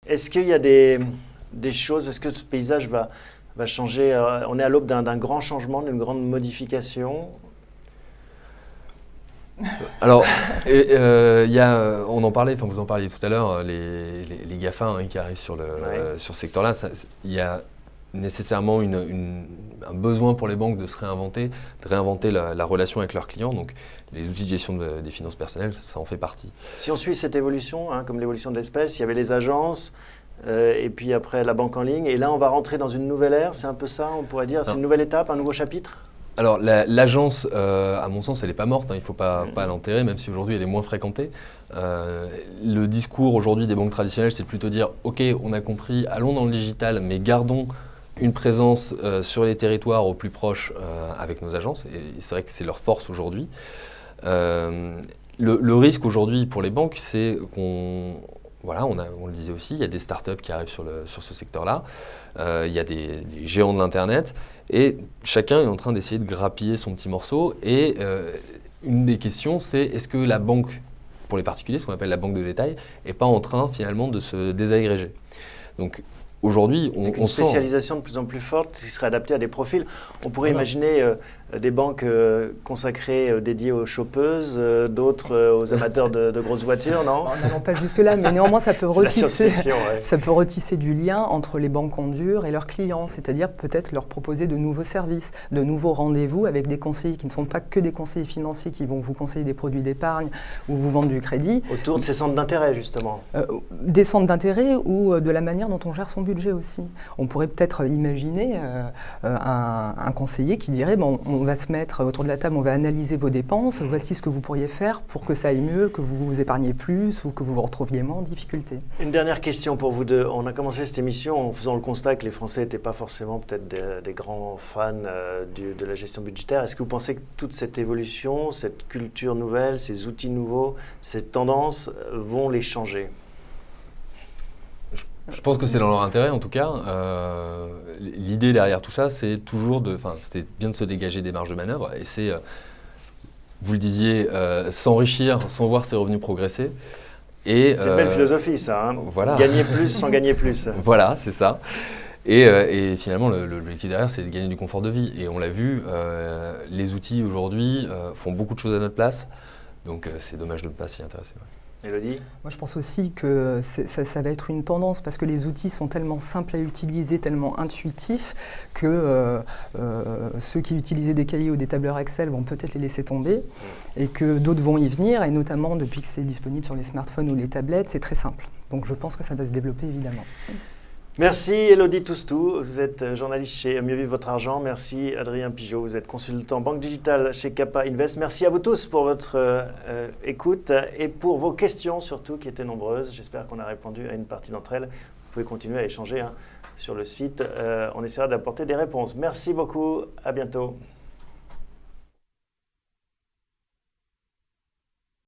Est-ce qu'il y a des choses, est-ce que ce paysage va changer? On est à l'aube d'un grand changement, d'une grande modification. Alors, on en parlait, vous en parliez tout à l'heure, les GAFA qui arrivent sur ce secteur-là. Il y a nécessairement un besoin pour les banques de se réinventer, de réinventer la relation avec leurs clients. Donc, les outils de gestion des finances personnelles, ça en fait partie. Si on suit cette évolution, comme l'évolution de l'espèce, il y avait les agences, et puis après la banque en ligne, et là on va rentrer dans une nouvelle ère, c'est un peu ça, on pourrait dire, c'est une nouvelle étape, un nouveau chapitre? Alors l'agence, à mon sens, elle n'est pas morte, il ne faut pas l'enterrer, même si aujourd'hui elle est moins fréquentée. Le discours aujourd'hui des banques traditionnelles, c'est plutôt dire « Ok, on a compris, allons dans le digital, mais gardons une présence sur les territoires au plus proche avec nos agences. » Et c'est vrai que c'est leur force aujourd'hui. Le risque aujourd'hui pour les banques, c'est qu'on... Voilà, on le disait aussi, il y a des startups qui arrivent sur ce secteur-là, il y a des géants de l'Internet, et chacun est en train d'essayer de grappiller son petit morceau. Et une des questions, c'est est-ce que la banque, pour les particuliers, ce qu'on appelle la banque de détail, n'est pas en train finalement de se désagréger. Donc aujourd'hui, on une spécialisation de plus en plus forte qui serait adaptée à des profils. On pourrait imaginer des banques consacrées, dédiées aux chopeuses, d'autres aux amateurs de grosses voitures, non? N'allons pas jusque-là, mais néanmoins ça peut retisser du lien entre les banques en dur et leurs clients, c'est-à-dire peut-être leur proposer de nouveaux services, de nouveaux rendez-vous avec des conseillers qui ne sont pas que des conseillers financiers qui vont vous conseiller des produits d'épargne ou vous vendre du crédit. Autour de ces centres d'intérêt, justement. Des centres d'intérêt ou de la manière dont on gère son budget aussi. On pourrait peut-être imaginer un conseiller qui dirait bon, on va se mettre autour de la table, on va analyser vos dépenses, voici ce que vous pourriez faire pour que ça aille mieux, que vous épargniez plus ou que vous vous retrouviez moins en difficulté. Une dernière question pour vous deux. On a commencé cette émission en faisant le constat que les Français n'étaient pas forcément peut-être des grands fans de la gestion budgétaire. Est-ce que vous pensez que toute cette évolution, cette culture nouvelle, ces outils nouveaux, ces tendances vont les changer ? Je pense que c'est dans leur intérêt en tout cas. L'idée derrière tout ça, c'est toujours c'était bien de se dégager des marges de manœuvre et c'est, vous le disiez, s'enrichir sans voir ses revenus progresser. C'est une belle philosophie ça, voilà. Gagner plus sans gagner plus. Voilà, c'est ça. Et finalement, l'objectif derrière, c'est de gagner du confort de vie. Et on l'a vu, les outils aujourd'hui font beaucoup de choses à notre place. Donc c'est dommage de ne pas s'y intéresser. Ouais. Élodie ? Moi, je pense aussi que ça va être une tendance parce que les outils sont tellement simples à utiliser, tellement intuitifs que ceux qui utilisaient des cahiers ou des tableurs Excel vont peut-être les laisser tomber et que d'autres vont y venir. Et notamment, depuis que c'est disponible sur les smartphones ou les tablettes, c'est très simple. Donc, je pense que ça va se développer évidemment. Merci Élodie Toustou, vous êtes journaliste chez Mieux Vivre Votre Argent. Merci Adrien Pigeot, vous êtes consultant banque digitale chez Kappa Invest. Merci à vous tous pour votre écoute et pour vos questions surtout qui étaient nombreuses. J'espère qu'on a répondu à une partie d'entre elles. Vous pouvez continuer à échanger sur le site. On essaiera d'apporter des réponses. Merci beaucoup, à bientôt.